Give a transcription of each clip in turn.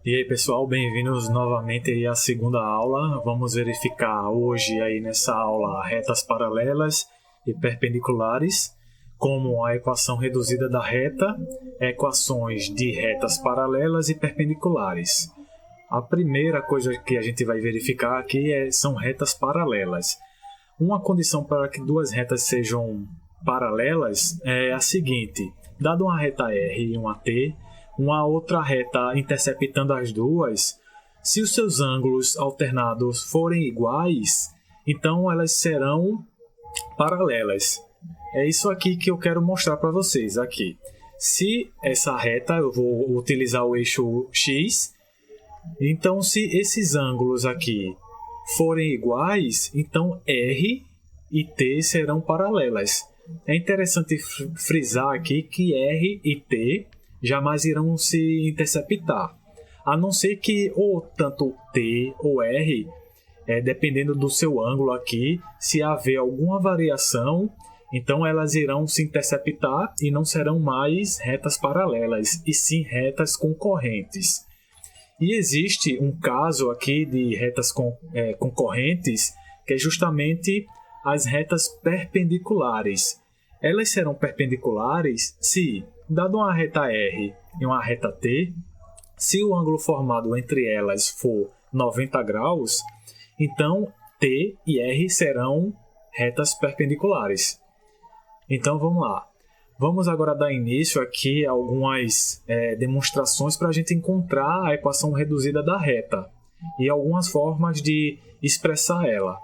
E aí pessoal, bem-vindos novamente aí à segunda aula. Vamos verificar hoje aí nessa aula retas paralelas e perpendiculares, como a equação reduzida da reta, equações de retas paralelas e perpendiculares. A primeira coisa que a gente vai verificar aqui são retas paralelas. Uma condição para que duas retas sejam paralelas é a seguinte: dado uma reta R e uma T, uma outra reta interceptando as duas, se os seus ângulos alternados forem iguais, então elas serão paralelas. É isso aqui que eu quero mostrar para vocês aqui. Se essa reta, eu vou utilizar o eixo X, então se esses ângulos aqui forem iguais, então R e T serão paralelas. É interessante frisar aqui que R e T jamais irão se interceptar, a não ser que ou tanto T ou R, dependendo do seu ângulo aqui, se haver alguma variação, então elas irão se interceptar e não serão mais retas paralelas, e sim retas concorrentes. E existe um caso aqui de retas concorrentes, que é justamente as retas perpendiculares. Elas serão perpendiculares se, dado uma reta R e uma reta T, se o ângulo formado entre elas for 90 graus, então T e R serão retas perpendiculares. Então vamos lá. Vamos agora dar início aqui a algumas demonstrações para a gente encontrar a equação reduzida da reta e algumas formas de expressar ela.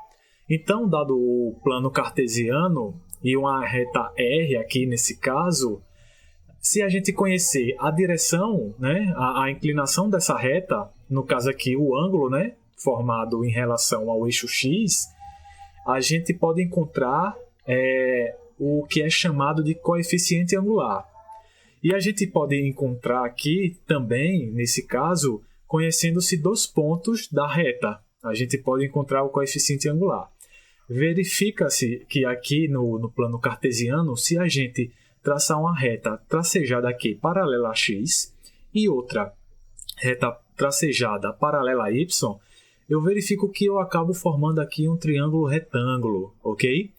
Então, dado o plano cartesiano e uma reta R aqui nesse caso, se a gente conhecer a direção, né, a inclinação dessa reta, no caso aqui o ângulo, né, formado em relação ao eixo X, a gente pode encontrar o que é chamado de coeficiente angular. E a gente pode encontrar aqui também, nesse caso, conhecendo-se dos pontos da reta. A gente pode encontrar o coeficiente angular. Verifica-se que aqui no plano cartesiano, se a gente traçar uma reta tracejada aqui paralela a x e outra reta tracejada paralela a y, eu verifico que eu acabo formando aqui um triângulo retângulo, ok?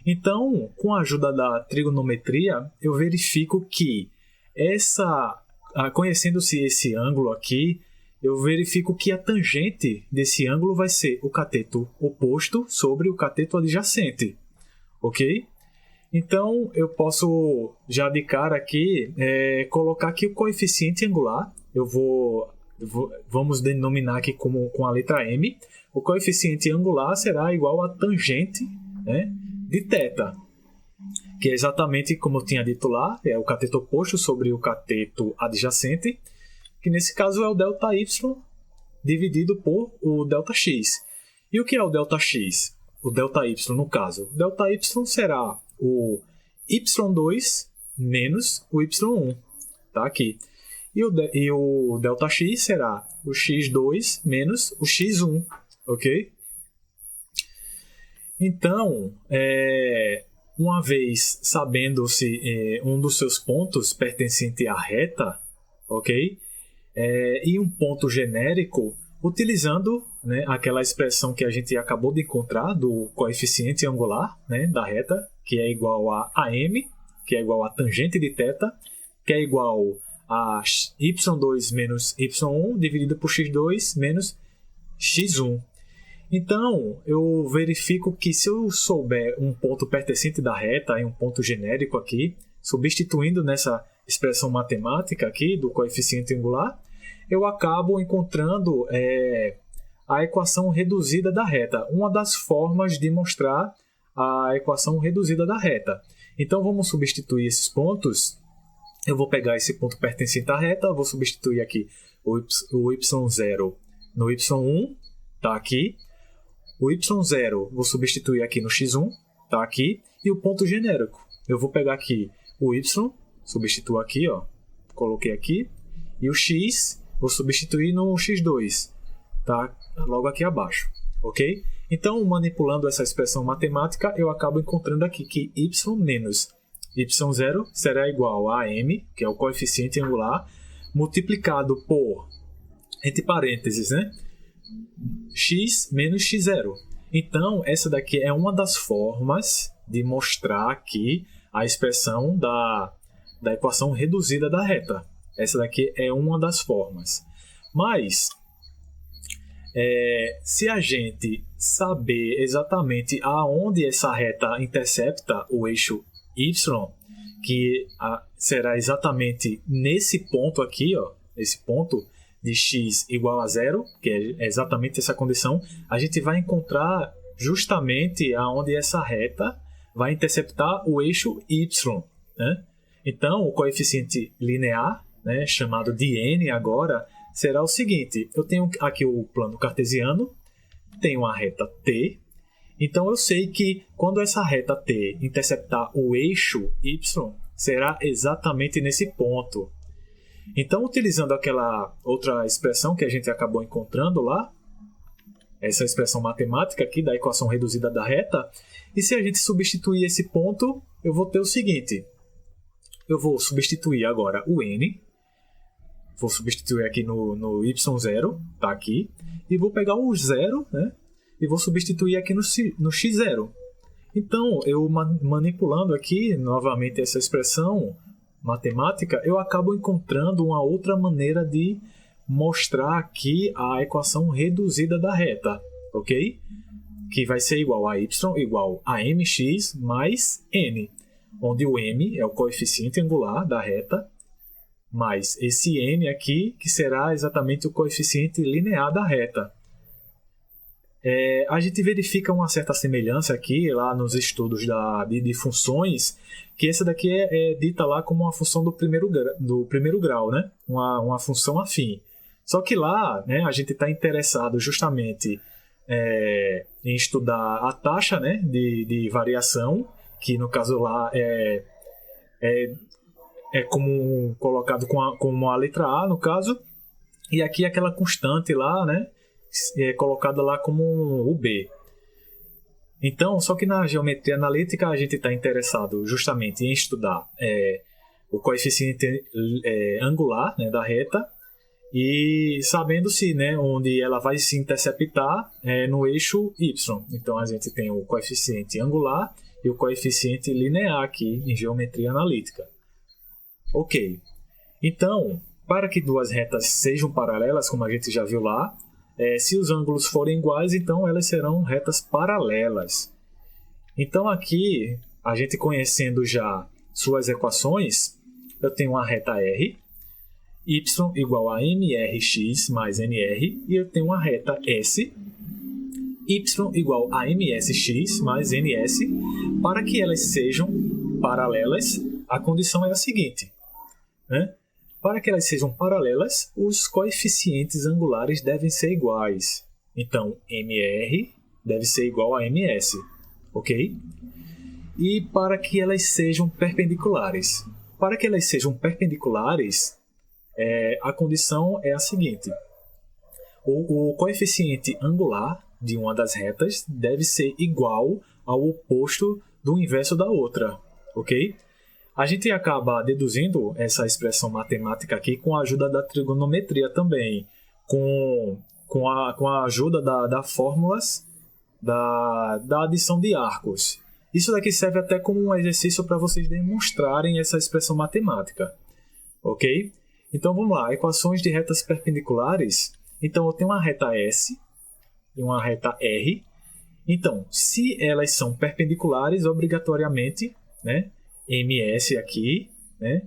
Então, com a ajuda da trigonometria, eu verifico que conhecendo-se esse ângulo aqui, eu verifico que a tangente desse ângulo vai ser o cateto oposto sobre o cateto adjacente, ok? Então, eu posso já de cara aqui colocar aqui o coeficiente angular. Vamos denominar aqui com a letra M. O coeficiente angular será igual a tangente, né, de θ, que é exatamente como eu tinha dito lá, é o cateto oposto sobre o cateto adjacente, que nesse caso é o ΔY dividido por o ΔX. E o que é o ΔX? O ΔY, no caso. O ΔY será o Y2 menos o Y1. Tá aqui. E o ΔX será o X2 menos o X1. Ok? Então, uma vez sabendo-se um dos seus pontos pertencente à reta, ok? E um ponto genérico, utilizando, né, aquela expressão que a gente acabou de encontrar do coeficiente angular, né, da reta, que é igual a AM, que é igual a tangente de θ, que é igual a y2 menos y1 dividido por x2 menos x1. Então, eu verifico que se eu souber um ponto pertencente da reta e um ponto genérico aqui, substituindo nessa expressão matemática aqui do coeficiente angular, eu acabo encontrando a equação reduzida da reta, uma das formas de mostrar a equação reduzida da reta. Então, vamos substituir esses pontos. Eu vou pegar esse ponto pertencente à reta, vou substituir aqui o y0 no y1, está aqui. O y0 vou substituir aqui no x1, está aqui. E o ponto genérico, eu vou pegar aqui o y, substituo aqui, ó, coloquei aqui. E o x, vou substituir no x2, tá logo aqui abaixo, ok? Então, manipulando essa expressão matemática, eu acabo encontrando aqui que y menos y0 será igual a m, que é o coeficiente angular, multiplicado por entre parênteses, né? X menos x0. Então, essa daqui é uma das formas de mostrar aqui a expressão da equação reduzida da reta. Essa daqui é uma das formas. Mas, se a gente saber exatamente aonde essa reta intercepta o eixo y, que será exatamente nesse ponto aqui, ó, esse ponto de x igual a 0, que é exatamente essa condição, a gente vai encontrar justamente aonde essa reta vai interceptar o eixo y, né? Então, o coeficiente linear, né, chamado de n agora, será o seguinte: eu tenho aqui o plano cartesiano, tenho a reta t, então eu sei que quando essa reta t interceptar o eixo y, será exatamente nesse ponto. Então, utilizando aquela outra expressão que a gente acabou encontrando lá, essa expressão matemática aqui da equação reduzida da reta, e se a gente substituir esse ponto, eu vou ter o seguinte: eu vou substituir agora o n, vou substituir aqui no y0, tá aqui, e vou pegar o 0, né, e vou substituir aqui no x0. Então, eu manipulando aqui novamente essa expressão matemática, eu acabo encontrando uma outra maneira de mostrar aqui a equação reduzida da reta, ok? Que vai ser igual a y igual a mx mais n, onde o m é o coeficiente angular da reta, mais esse n aqui, que será exatamente o coeficiente linear da reta. A gente verifica uma certa semelhança aqui, lá nos estudos de funções, que essa daqui é dita lá como uma função do primeiro grau, né? Uma função afim. Só que lá, né, a gente está interessado justamente em estudar a taxa, né, de variação, que no caso lá é colocado como a letra A, no caso, e aqui aquela constante lá, né, é colocada lá como o B. Então, só que na geometria analítica a gente está interessado justamente em estudar o coeficiente angular, né, da reta, e sabendo-se, né, onde ela vai se interceptar no eixo y. Então a gente tem o coeficiente angular e o coeficiente linear aqui em geometria analítica. Ok. Então, para que duas retas sejam paralelas, como a gente já viu lá, se os ângulos forem iguais, então elas serão retas paralelas. Então aqui, a gente conhecendo já suas equações, eu tenho uma reta R, y igual a mrx mais nr, e eu tenho uma reta S, y igual a msx mais ns. Para que elas sejam paralelas, a condição é a seguinte, né? Para que elas sejam paralelas, os coeficientes angulares devem ser iguais. Então, mr deve ser igual a ms, ok? E para que elas sejam perpendiculares. Para que elas sejam perpendiculares, a condição é a seguinte: o coeficiente angular de uma das retas deve ser igual ao oposto do inverso da outra, ok? A gente acaba deduzindo essa expressão matemática aqui com a ajuda da trigonometria também, com a ajuda das fórmulas da adição de arcos. Isso daqui serve até como um exercício para vocês demonstrarem essa expressão matemática, ok? Então vamos lá, equações de retas perpendiculares. Então eu tenho uma reta S e uma reta R. Então, se elas são perpendiculares, obrigatoriamente, né, ms aqui, né,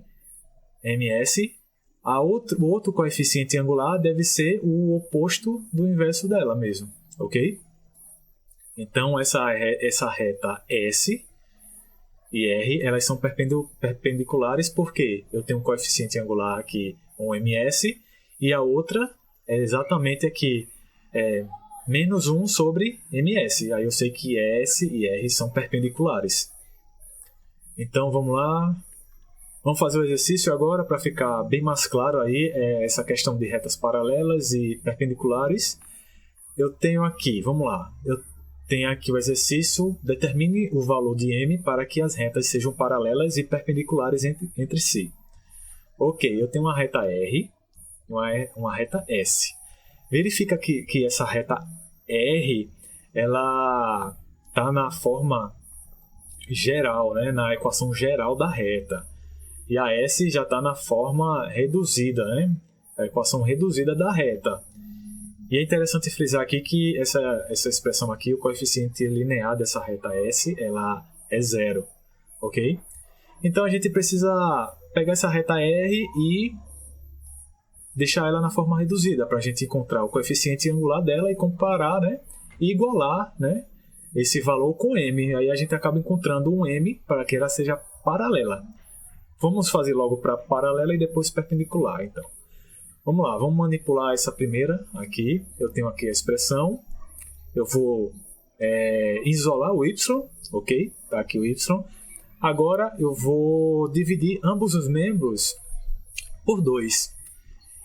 ms, o outro coeficiente angular deve ser o oposto do inverso dela mesmo, ok? Então essa reta S e R, elas são perpendiculares porque eu tenho um coeficiente angular aqui, um ms, e a outra é exatamente aqui, menos 1 sobre ms. Aí eu sei que S e R são perpendiculares. Então vamos lá, vamos fazer o exercício agora para ficar bem mais claro aí essa questão de retas paralelas e perpendiculares. Eu tenho aqui, vamos lá, eu tenho aqui o exercício: determine o valor de m para que as retas sejam paralelas e perpendiculares entre si. Ok, eu tenho uma reta R e uma reta S. verifica que essa reta R, ela está na forma geral, né? Na equação geral da reta. E a S já está na forma reduzida, né? A equação reduzida da reta. E é interessante frisar aqui que essa expressão aqui, o coeficiente linear dessa reta S, ela é zero, ok? Então a gente precisa pegar essa reta R e deixar ela na forma reduzida para a gente encontrar o coeficiente angular dela e comparar, né? E igualar, né? Esse valor com M. Aí a gente acaba encontrando um M para que ela seja paralela. Vamos fazer logo para paralela e depois perpendicular, então. Vamos lá, vamos manipular essa primeira aqui. Eu tenho aqui a expressão. Eu vou isolar o Y, ok? Tá aqui o Y. Agora eu vou dividir ambos os membros por 2.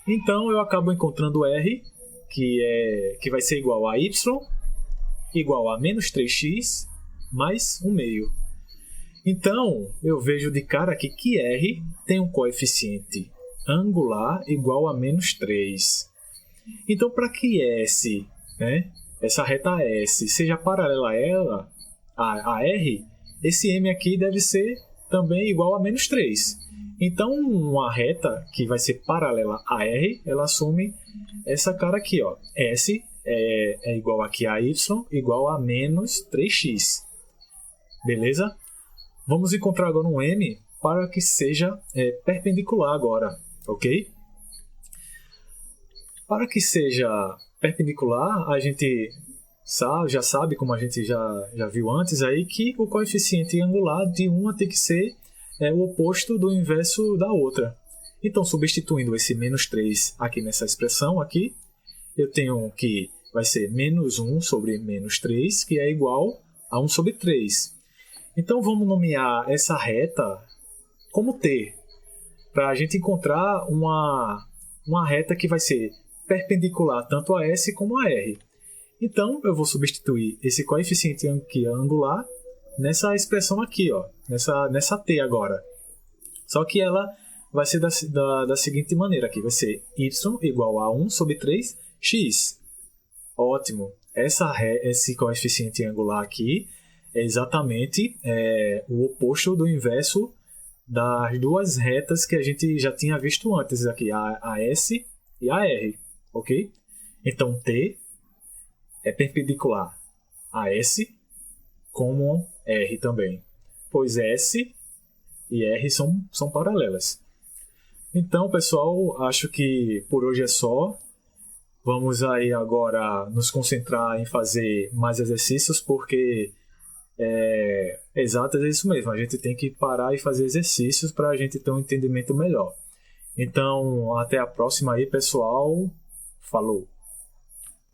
Então eu acabo encontrando R, que vai ser igual a Y, igual a menos 3x, mais 1 meio. Então eu vejo de cara aqui que R tem um coeficiente angular igual a menos 3. Então para que S, né, essa reta S, seja paralela a ela, a R, esse M aqui deve ser também igual a menos 3. Então, uma reta que vai ser paralela a R, ela assume essa cara aqui, ó. S é igual aqui a Y, igual a menos 3x. Beleza? Vamos encontrar agora um M para que seja perpendicular agora, ok? Para que seja perpendicular, a gente já sabe, como a gente já viu antes, aí, que o coeficiente angular de uma tem que ser o oposto do inverso da outra. Então, substituindo esse menos 3 aqui nessa expressão, aqui, eu tenho que vai ser menos 1 sobre menos 3, que é igual a 1 sobre 3. Então, vamos nomear essa reta como T, para a gente encontrar uma reta que vai ser perpendicular tanto a S como a R. Então, eu vou substituir esse coeficiente angular nessa expressão aqui, ó, nessa T agora. Só que ela vai ser da seguinte maneira aqui, vai ser y igual a 1 sobre 3x. Ótimo. Esse coeficiente angular aqui é exatamente o oposto do inverso das duas retas que a gente já tinha visto antes aqui, a S e a R, ok? Então, T é perpendicular a S como R também, pois S e R são paralelas. Então, pessoal, acho que por hoje é só. Vamos aí agora nos concentrar em fazer mais exercícios, porque exatas é isso mesmo, a gente tem que parar e fazer exercícios para a gente ter um entendimento melhor. Então, até a próxima aí, pessoal. Falou!